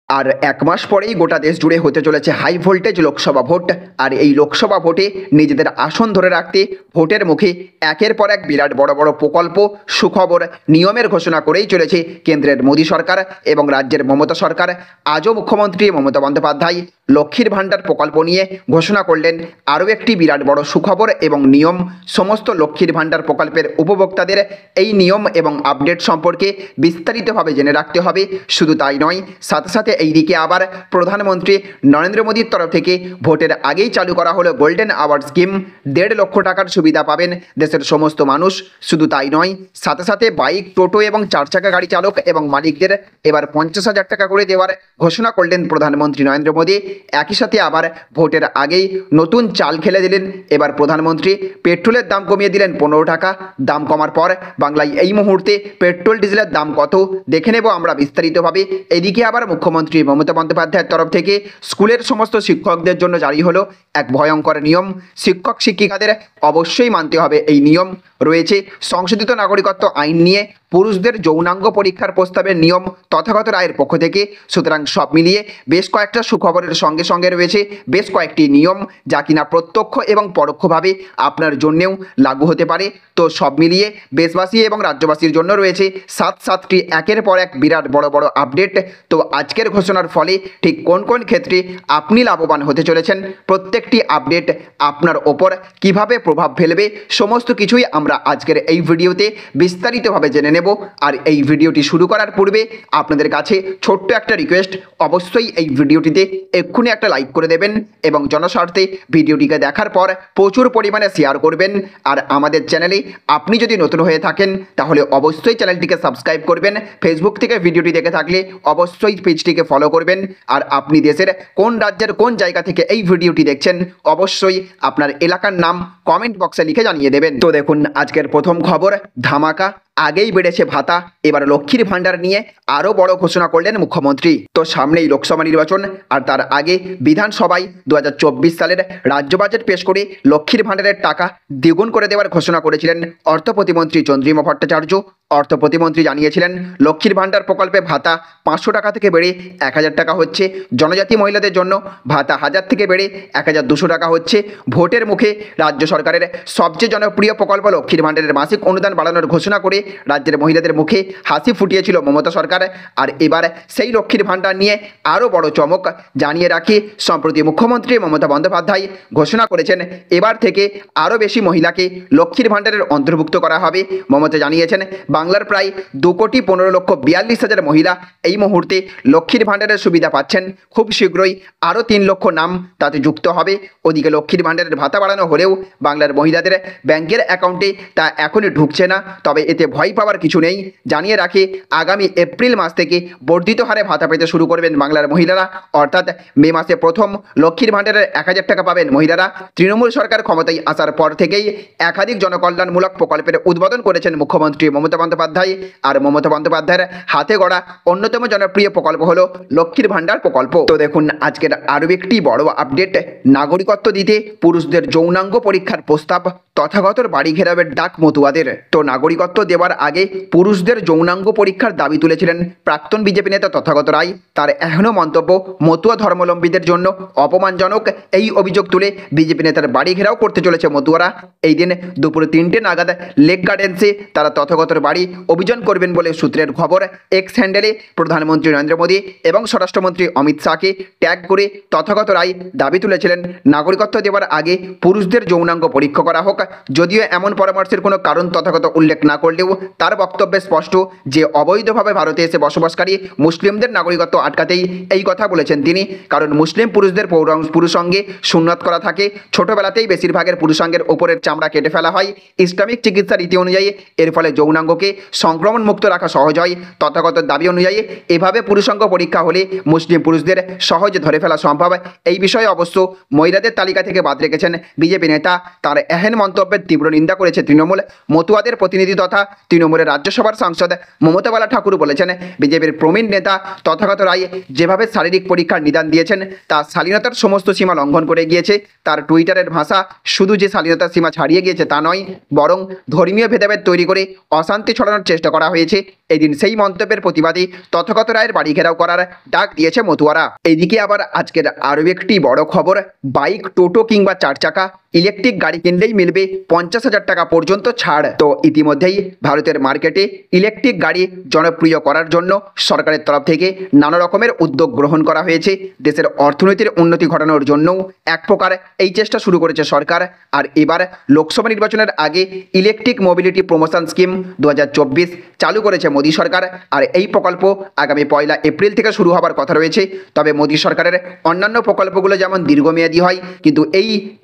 আর এক মাস পরেই গোটা দেশ জুড়ে হতে চলেছে হাই ভোল্টেজ লোকসভা ভোট। আর এই লোকসভা ভোটে নিজেদের আসন ধরে রাখতে ভোটের মুখে একের পর এক বিরাট বড় বড় প্রকল্প, সুখবর, নিয়মের ঘোষণা করেই চলেছে কেন্দ্রের মোদী সরকার এবং রাজ্যের মমতা সরকার। আজও মুখ্যমন্ত্রী মমতা বন্দ্যোপাধ্যায় লক্ষ্মীর ভাণ্ডার প্রকল্প নিয়ে ঘোষণা করলেন আরও একটি বিরাট বড় সুখবর এবং নিয়ম। সমস্ত লক্ষ্মীর ভাণ্ডার প্রকল্পের উপভোক্তাদের এই নিয়ম এবং আপডেট সম্পর্কে বিস্তারিতভাবে জেনে রাখতে হবে। শুধু তাই নয়, সাথে সাথে এইদিকে আবার প্রধানমন্ত্রী নরেন্দ্র মোদীর তরফ থেকে ভোটের আগেই চালু করা হলো গোল্ডেন আওয়ার স্কিম। 1.5 লক্ষ টাকার সুবিধা পাবেন দেশের সমস্ত মানুষ। শুধু তাই নয়, সাথে সাথে বাইক, টোটো এবং 4 চাকা গাড়ি চালক এবং মালিকদের এবার 50,000 টাকা করে দেওয়ার ঘোষণা করলেন প্রধানমন্ত্রী নরেন্দ্র মোদী। একই সাথে আবার ভোটের আগেই নতুন চাল খেলে দিলেন এবার প্রধানমন্ত্রী। পেট্রোলের দাম কমিয়ে দিলেন 15 টাকা। দাম কমার পর বাংলায় এই মুহূর্তে পেট্রোল ডিজেলের দাম কত দেখে নেব আমরা বিস্তারিতভাবে। এদিকে আবার মুখ্যমন্ত্রী মমতা বন্দ্যোপাধ্যায়ের তরফ থেকে স্কুলের সমস্ত শিক্ষকদের জন্য জারি হলো এক ভয়ঙ্কর নিয়ম। শিক্ষক শিক্ষিকাদের অবশ্যই মানতে হবে এই নিয়ম। রয়েছে সংশোধিত নাগরিকত্ব আইন নিয়ে পুরুষদের যৌনাঙ্গ পরীক্ষার প্রস্তাবের নিয়ম তথাগত রায়ের পক্ষ থেকে। সুতরাং সব মিলিয়ে বেশ কয়েকটা সুখবরের সঙ্গে সঙ্গে রয়েছে বেশ কয়েকটি নিয়ম যা কিনা প্রত্যক্ষ এবং পরোক্ষভাবে আপনার জন্যেও লাগু হতে পারে। তো সব মিলিয়ে দেশবাসী এবং রাজ্যবাসীর জন্য রয়েছে 7টি একের পর এক বিরাট বড় বড় আপডেট। তো আজকের ঘোষণার ফলে ঠিক কোন কোন ক্ষেত্রে আপনি লাভবান হতে চলেছেন, প্রত্যেকটি আপডেট আপনার ওপর কিভাবে প্রভাব ফেলবে, সমস্ত কিছুই আমরা আজকের এই ভিডিওতে বিস্তারিতভাবে জেনে নেব। আর এই ভিডিওটি শুরু করার পূর্বে আপনাদের কাছে ছোট্ট একটা রিকোয়েস্ট, অবশ্যই এই ভিডিওটিতে এক্ষুনি একটা লাইক করে দেবেন এবং জনস্বার্থে ভিডিওটিকে দেখার পর প্রচুর পরিমাণে শেয়ার করবেন। আর আমাদের চ্যানেলে আপনি যদি নতুন হয়ে থাকেন তাহলে অবশ্যই চ্যানেলটিকে সাবস্ক্রাইব করবেন। ফেসবুক থেকে ভিডিওটি দেখে থাকলে অবশ্যই পেজটিকে ফলো করবেন। আর আপনি দেশের কোন রাজ্যের কোন জায়গা থেকে এই ভিডিওটি দেখছেন অবশ্যই আপনার এলাকার নাম কমেন্ট বক্সে লিখে জানিয়ে দেবেন। তো দেখুন আজকের প্রথম খবর, ধামাকা, আগেই বেড়েছে ভাতা। এবার লক্ষ্মীর ভাণ্ডার নিয়ে আরও বড় ঘোষণা করলেন মুখ্যমন্ত্রী। তো সামনেই লোকসভা নির্বাচন আর তার আগে বিধানসভায় 2024 সালের রাজ্য বাজেট পেশ করে লক্ষ্মীর ভাণ্ডারের টাকা দ্বিগুণ করে দেওয়ার ঘোষণা করেছিলেন অর্থ প্রতিমন্ত্রী চন্দ্রিমা ভট্টাচার্য। অর্থ প্রতিমন্ত্রী জানিয়েছিলেন লক্ষ্মীর ভাণ্ডার প্রকল্পে ভাতা 500 টাকা থেকে বেড়ে 1000 টাকা হচ্ছে। জনজাতি মহিলাদের জন্য ভাতা 1000 থেকে বেড়ে 1200 টাকা হচ্ছে। ভোটের মুখে রাজ্য সরকারের সবচেয়ে জনপ্রিয় প্রকল্প লক্ষ্মীর ভাণ্ডারের মাসিক অনুদান বাড়ানোর ঘোষণা করে রাজ্যের মহিলাদের মুখে হাসি ফুটিয়েছিল মমতা সরকার। আর এবার সেই লক্ষ্মীর ভাণ্ডার নিয়ে আরও বড় চমক। জানিয়ে রাখি, সম্প্রতি মুখ্যমন্ত্রী মমতা বন্দ্যোপাধ্যায় ঘোষণা করেছেন এবার থেকে আরও বেশি মহিলাকে লক্ষ্মীর ভাণ্ডারের অন্তর্ভুক্ত করা হবে। মমতা জানিয়েছেন বাংলার প্রায় 2,15,42,000 মহিলা এই মুহূর্তে লক্ষ্মীর ভাণ্ডারের সুবিধা পাচ্ছেন। খুব শীঘ্রই আরও 3 লক্ষ নাম তাতে যুক্ত হবে। ওদিকে লক্ষ্মীর ভাণ্ডারের ভাতা বাড়ানো হলেও বাংলার মহিলাদের ব্যাংকের অ্যাকাউন্টে তা এখনই ঢুকছে না। তবে এতে ভয় পাওয়ার কিছু নেই। জানিয়ে রাখি, আগামী এপ্রিল মাস থেকে বর্ধিত হারে ভাতা পেতে শুরু করবেন বাংলার মহিলারা। অর্থাৎ মে মাসে প্রথম লক্ষ্মীর ভাণ্ডারের 1000 টাকা পাবেন মহিলারা। তৃণমূল সরকার ক্ষমতায় আসার পর থেকেই একাধিক জনকল্যাণমূলক প্রকল্পের উদ্বোধন করেছেন মুখ্যমন্ত্রী মমতা বন্দ্যোপাধ্যায়। আর মমতা বন্দ্যোপাধ্যায়ের হাতে গড়া অন্যতম জনপ্রিয় প্রকল্প হলো লক্ষ্মীর ভাণ্ডার প্রকল্প। তো দেখুন আজকের আরও একটি বড় আপডেট, নাগরিকত্ব দিতে পুরুষদের যৌনাঙ্গ পরীক্ষার প্রস্তাব, তথাগত বাড়ি ঘেরাবের ডাক মতুয়াদের। তো নাগরিকত্ব দেওয়ার আগে পুরুষদের যৌনাঙ্গ পরীক্ষার দাবি তুলেছিলেন প্রাক্তন বিজেপি নেতা তথাগত রায়। তার এখনও মন্তব্য মতুয়া ধর্মাবলম্বীদের জন্য অপমানজনক। এই অভিযোগ তুলে বিজেপি নেতার বাড়ি ঘেরাও করতে চলেছে মতুয়ারা। এই দিন দুপুরে 3টে নাগাদ লেক গার্ডেন্সে তারা তথাগতর বাড়ি অভিযান করবেন বলে সূত্রের খবর। এক্স হ্যান্ডেলে প্রধানমন্ত্রী নরেন্দ্র মোদী এবং স্বরাষ্ট্রমন্ত্রী অমিত শাহকে ট্যাগ করে তথাগত রায় দাবি তুলেছিলেন নাগরিকত্ব দেওয়ার আগে পুরুষদের যৌনাঙ্গ পরীক্ষা করা হোক। যদিও এমন পরামর্শের কোনো কারণ তথাগত উল্লেখ না করলেও তার বক্তব্যে স্পষ্ট যে অবৈধভাবে ভারতে এসে বসবাসকারী মুসলিমদের নাগরিকত্ব আটকাতেই এই কথা বলেছেন তিনি। কারণ মুসলিম পুরুষদের পুরুষাঙ্গে সুন্নত করা থাকে। ছোটবেলাতেই বেশিরভাগের পুরুষাঙ্গের ওপরের চামড়া কেটে ফেলা হয় ইসলামিক চিকিৎসা রীতি অনুযায়ী। এর ফলে যৌনাঙ্গকে সংক্রমণ মুক্ত রাখা সহজ হয়। তথাগত দাবি অনুযায়ী এভাবে পুরুষাঙ্গ পরীক্ষা হলে মুসলিম পুরুষদের সহজে ধরে ফেলা সম্ভব। এই বিষয়ে অবশ্য মহিলাদের তালিকা থেকে বাদ রেখেছেন বিজেপি নেতা। তার এহেন মন্তব্যের তীব্র নিন্দা করেছে তৃণমূল। মতুয়াদের প্রতিনিধি তথা তৃণমূলের রাজ্যসভার সাংসদ মমতা বালা ঠাকুর বলেছেন বিজেপির প্রবীণ নেতা তথাগত রায় রায় যেভাবে শারীরিক পরীক্ষার নিদান দিয়েছেন তা শালীনতার সমস্ত সীমা লঙ্ঘন করে গিয়েছে। তার টুইটারের ভাষা শুধু যে শালীনতার সীমা ছাড়িয়ে গিয়েছে তা নয়, বরং ধর্মীয় ভেদাভেদ তৈরি করে অশান্তি ছড়ানোর চেষ্টা করা হয়েছে। এদিন সেই মন্তব্যের প্রতিবাদে তথাগত রায়ের বাড়ি ঘেরাও করার ডাক দিয়েছে মতুয়ারা। এইদিকে আবার আজকের আরও একটি বড় খবর, বাইক, টোটো কিংবা 4 চাকা ইলেকট্রিক গাড়ি কিনলেই মিলবে 50,000 টাকা পর্যন্ত ছাড়। তো ইতিমধ্যেই ভারতের মার্কেটে ইলেকট্রিক গাড়ি জনপ্রিয় করার জন্য সরকারের তরফ থেকে নানা রকমের উদ্যোগ গ্রহণ করা হয়েছে। দেশের অর্থনীতির উন্নতি ঘটানোর জন্যও এক প্রকার এই চেষ্টা শুরু করেছে সরকার। আর এবার লোকসভা নির্বাচনের আগে ইলেকট্রিক মোবিলিটি প্রমোশন স্কিম 2024 চালু করেছে মোদী সরকার। আর এই প্রকল্প আগামী 1 এপ্রিল থেকে শুরু হবার কথা রয়েছে। তবে মোদী সরকারের অন্যান্য প্রকল্পগুলো যেমন দীর্ঘমেয়াদী হয়, কিন্তু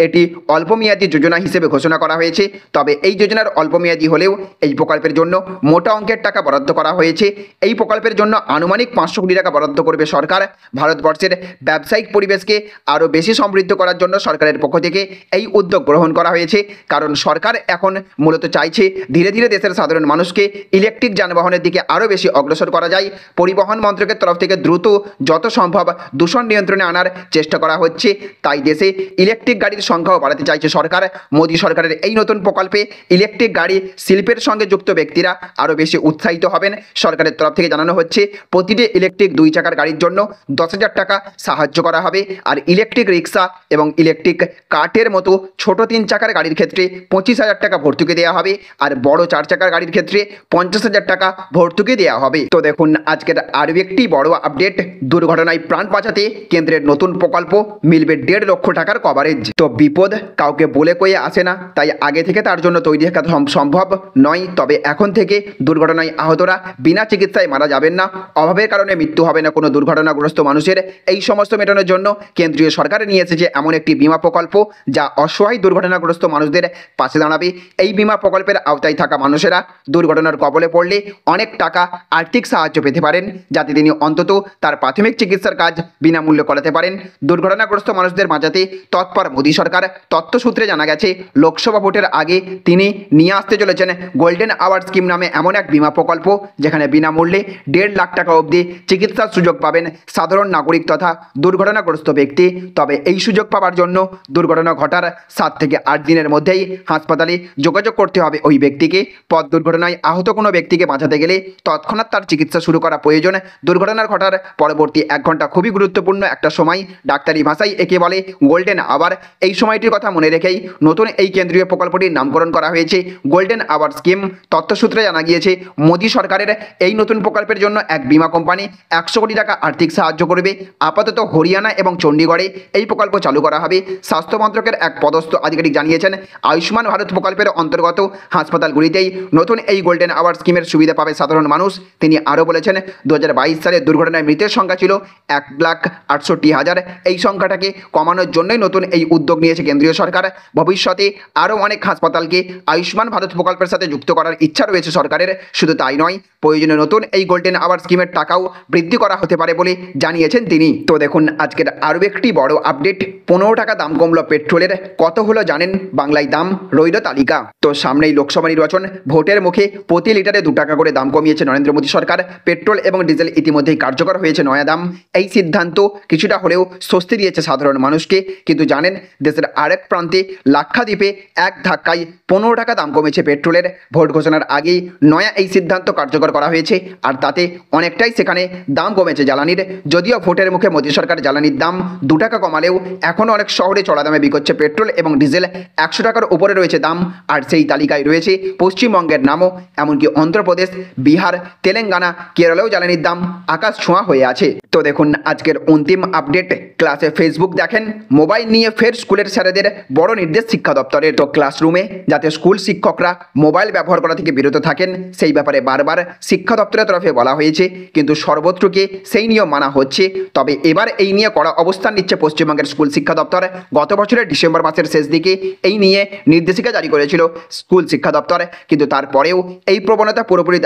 এটি অল্পমেয়াদী যোজনা হিসেবে ঘোষণা করা হয়েছে। তবে এই যোজনার অল্পমেয়াদী হলেও এই প্রকল্পের জন্য মোটা অঙ্কের টাকা বরাদ্দ করা হয়েছে। এই প্রকল্পের জন্য আনুমানিক 500 কোটি টাকা বরাদ্দ করবে সরকার। ভারতবর্ষের ব্যবসায়িক পরিবেশকে আরও বেশি সমৃদ্ধ করার জন্য সরকারের পক্ষ থেকে এই উদ্যোগ গ্রহণ করা হয়েছে। কারণ সরকার এখন মূলত চাইছে ধীরে ধীরে দেশের সাধারণ মানুষকে ইলেকট্রিক যানবাহনের দিকে আরও বেশি অগ্রসর করা যায়। পরিবহন মন্ত্রকের তরফ থেকে দ্রুত যত সম্ভব দূষণ নিয়ন্ত্রণে আনার চেষ্টা করা হচ্ছে। তাই দেশে ইলেকট্রিক গাড়ির সংখ্যাও বাড়াতে চাইছে সরকার। মোদী সরকারের এই নতুন প্রকল্পে ইলেকট্রিক গাড়ি শিল্পের সঙ্গে যুক্ত ব্যক্তিরা আরও বেশি উৎসাহিত হবেন। সরকারের তরফ থেকে জানানো হচ্ছে প্রতিটি ইলেকট্রিক 2 চাকার গাড়ির জন্য 10,000 টাকা সাহায্য করা হবে। আর ইলেকট্রিক রিক্সা এবং ইলেকট্রিক কার্টের মতো ছোট 3 চাকার গাড়ির ক্ষেত্রে 25,000 টাকা ভর্তুকি দেওয়া হবে। আর বড় 4 চাকার গাড়ির ক্ষেত্রে 50,000 টাকা ভর্তুকি দেওয়া হবে। তো দেখুন আজকের আরও একটি বড় আপডেট, দুর্ঘটনায় প্রাণ বাঁচাতে কেন্দ্রের নতুন প্রকল্প, মিলবে 1.5 লক্ষ টাকার কভারেজ। তো বিপদ কাউকে বলে কয়ে আসে না, তাই আগে থেকে তার জন্য তৈরি থাকা সম্ভব নয়। তবে এখন থেকে দুর্ঘটনায় আহতরা বিনা চিকিৎসায় মারা যাবেন না, অভাবের কারণে মৃত্যু হবে না কোনো দুর্ঘটনাগ্রস্ত মানুষের। এই সমস্ত মেটানোর জন্য কেন্দ্রীয় সরকার নিয়ে এসেছে এমন একটি বিমা প্রকল্প যা অসহায় দুর্ঘটনাগ্রস্ত মানুষদের পাশে দাঁড়াবে। এই বিমা প্রকল্পের আওতায় থাকা মানুষেরা দুর্ঘটনার কবলে পড়লে অনেক টাকা আর্থিক সাহায্য পেতে পারেন, যাতে তিনি অন্তত তার প্রাথমিক চিকিৎসার কাজ বিনামূল্যে করাতে পারেন। দুর্ঘটনাগ্রস্ত মানুষদের বাঁচাতে তৎপর মোদী সরকার। তথ্য সূত্রে জানা গেছে লোকসভা ভোটের আগে তিনি নিয়ে আসতে চলেছেন গোল্ডেন আওয়ার স্কিম নামে এমন এক বিমা প্রকল্প, যেখানে বিনামূল্যে 1.5 লাখ টাকা অবধি চিকিৎসার সুযোগ পাবেন সাধারণ নাগরিক তথা দুর্ঘটনাগ্রস্ত ব্যক্তি। তবে এই সুযোগ পাওয়ার জন্য দুর্ঘটনা ঘটার 7 থেকে 8 দিনের মধ্যেই হাসপাতালে যোগাযোগ করতে হবে ওই ব্যক্তিকে। পথ দুর্ঘটনায় আহত কোনো ব্যক্তিকে বাঁচাতে গেলে তৎক্ষণাৎ তার চিকিৎসা শুরু করা প্রয়োজন। দুর্ঘটনার ঘটার পরবর্তী 1 ঘন্টা খুবই গুরুত্বপূর্ণ একটা সময়, ডাক্তারি ভাষায় একে বলে গোল্ডেন আওয়ার। এই সময়টির কথা মনে রেখেই নতুন এই কেন্দ্রীয় প্রকল্পটির নামকরণ করা হয়েছে গোল্ডেন আওয়ার স্কিম। তথ্যসূত্রে জানা গিয়েছে মোদী সরকারের এই নতুন প্রকল্পের জন্য এক বিমা কোম্পানি 100 কোটি টাকা আর্থিক সাহায্য করবে। আপাতত হরিয়ানা এবং চণ্ডীগড়ে এই প্রকল্প চালু করা হবে। স্বাস্থ্য মন্ত্রকের এক পদস্থ আধিকারিক জানিয়েছেন আয়ুষ্মান ভারত প্রকল্পের অন্তর্গত হাসপাতালগুলিতেই নতুন এই গোল্ডেন আওয়ার স্কিমের সুবিধা পাবে সাধারণ মানুষ। তিনি আরও বলেছেন 2022 সালে দুর্ঘটনায় মৃতের সংখ্যা ছিল 1,68,000। এই সংখ্যাটাকে কমানোর জন্যই নতুন এই উদ্যোগ নিয়েছে কেন্দ্রীয় সরকার। ভবিষ্যতে আরও অনেক হাসপাতালকে আয়ুষ্মান ভারত প্রকল্পের সাথে যুক্ত করার ইচ্ছা রয়েছে সরকারের। শুধু তাই নয়, প্রয়োজনে নতুন এই গোল্ডেন আওয়ার স্কিমের টাকাও বৃদ্ধি করা হতে পারে বলে জানিয়েছেন তিনি। তো দেখুন আজকের আরও একটি বড় আপডেট, 15 টাকা দাম কমলো পেট্রোলের, কত হলো জানেন? বাংলায় দাম রইল তালিকা। তো সামনেই লোকসভা নির্বাচন, ভোটের মুখে প্রতি লিটারে 2 টাকা করে দাম কমিয়েছে নরেন্দ্র মোদী সরকার। পেট্রোল এবং ডিজেল ইতিমধ্যেই কার্যকর হয়েছে নয়া দাম। এই সিদ্ধান্ত কিছুটা হলেও স্বস্তি দিয়েছে সাধারণ মানুষকে। কিন্তু জানেন দেশের আরেক প্রান্তে লাক্ষাদ্বীপে এক ধাক্কায় 15 টাকা দাম কমেছে পেট্রোলের। ভোট ঘোষণার আগেই নয়া এই সিদ্ধান্ত কার্যকর করা হয়েছে, আর তাতে অনেকটাই সেখানে দাম কমেছে জ্বালানির। যদিও ভোটের মুখে মোদী সরকার জ্বালানির দাম 2 টাকা কমালেও এখনও অনেক শহরে চড়া দামে বিকোচ্ছে পেট্রোল এবং ডিজেল। 100 টাকার উপরে রয়েছে দাম, আর সেই তালিকায় রয়েছে পশ্চিমবঙ্গের নামও। এমনকি অন্ধ্রপ্রদেশ, বিহার, তেলেঙ্গানা, কেরলেও জ্বালানির দাম আকাশ ছোঁয়া হয়ে আছে। তো দেখুন আজকের অন্তিম আপডেট, ক্লাসে ফেসবুক দেখেন, মোবাইল নিয়ে ফের স্কুলের স্যারেদের বড় নির্দেশ শিক্ষা দপ্তরের। তো ক্লাসরুমে যাতে স্কুল শিক্ষকরা মোবাইল ব্যবহার করা থেকে বিরত থাকেন সেই ব্যাপারে বারবার শিক্ষা দপ্তরের তরফে বলা হয়েছে, কিন্তু সর্বত্রকে সেই নিয়ম মানা হচ্ছে। তবে এবার এই নিয়ে কড়া অবস্থান নিচ্ছে পশ্চিমবঙ্গের স্কুল শিক্ষা দপ্তর। গত বছরের ডিসেম্বর মাসের শেষ দিকে এই নিয়ে নির্দেশিকা জারি করেছিল স্কুল শিক্ষা দপ্তর, কিন্তু তারপরেও এই প্রবণতা পুরোপুরি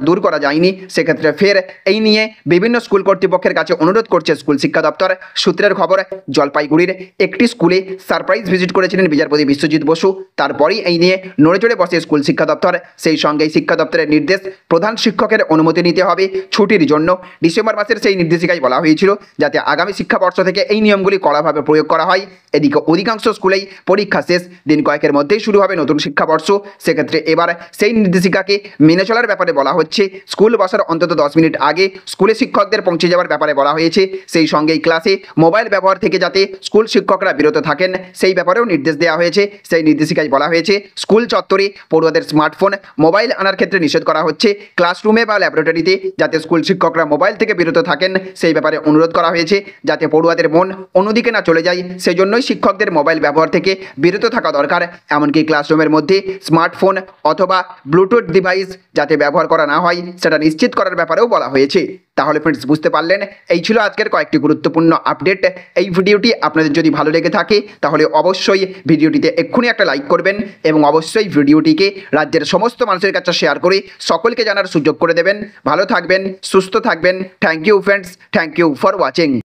দূর করা যায়নি। সেক্ষেত্রে ফের এই নিয়ে বিভিন্ন স্কুল কর্তৃপক্ষের কাছে অনুরোধ করছে স্কুল শিক্ষা দপ্তর। সূত্রের খবর, জলপাইগুড়ির একটি স্কুলে সারপ্রাইজ ভিজিট করেছিলেন বিচারপতি বিশ্বজিৎ বসু। তারপরেই এই নিয়ে নড়েচড়ে বসে স্কুল শিক্ষা দপ্তর। সেই সঙ্গেই শিক্ষা দপ্তরের নির্দেশ, প্রধান শিক্ষকের অনুমতি নিতে হবে ছুটির জন্য। ডিসেম্বর মাসের সেই নির্দেশিকায় বলা হয়েছিল যাতে আগামী শিক্ষাবর্ষ থেকে এই নিয়মগুলি কড়াভাবে প্রয়োগ করা হয়। এদিকে অধিকাংশ স্কুলেই পরীক্ষা শেষ, দিন কয়েকের মধ্যেই শুরু হবে নতুন শিক্ষাবর্ষ। সেক্ষেত্রে এবার সেই নির্দেশিকাকে মেনে চলার ব্যাপারে বলা হচ্ছে। স্কুল বসার অন্তত 10 মিনিট আগে স্কুলে শিক্ষকদের পৌঁছে যাওয়ার ব্যাপারে বলা হয়েছে। সেই সঙ্গেই ক্লাসে মোবাইল ব্যবহার থেকে যাতে স্কুল শিক্ষকরা বিরত থাকেন সেই ব্যাপারেও নির্দেশ দেওয়া হয়েছে। সেই নির্দেশিকায় বলা হয়েছে স্কুল চত্বরে পড়ুয়াদের স্মার্টফোন, মোবাইল আনার ক্ষেত্রে নিষেধ করা হচ্ছে। ক্লাসরুমে বা ল্যাবরেটরিতে যাতে স্কুল শিক্ষকরা মোবাইল থেকে বিরত থাকেন সেই ব্যাপারে অনুরোধ করা হয়েছে। যাতে পড়ুয়াদের মন অন্যদিকে না চলে যায়, সেই জন্যই শিক্ষকদের মোবাইল ব্যবহার থেকে বিরত থাকা দরকার। এমনকি ক্লাসরুমের মধ্যে স্মার্টফোন অথবা ব্লুটুথ ডিভাইস যাতে ব্যবহার করা না হয় সেটা নিশ্চিত করার ব্যাপারেও বলা হয়েছে। তাহলে ফ্রেন্ডস, বুঝতে পারলেন, এই ছিল আজকের কয়েকটি গুরুত্বপূর্ণ আপডেট। এই ভিডিওটি আপনাদের যদি ভালো লেগে থাকে তাহলে অবশ্যই ভিডিওটিতে এক্ষুনি একটা লাইক করবেন এবং অবশ্যই ভিডিওটিকে রাজ্যের সমস্ত মানুষের কাছে শেয়ার করে সকলকে জানার সুযোগ করে দেবেন। ভালো থাকবেন, সুস্থ থাকবেন। Thank you friends, thank you for watching.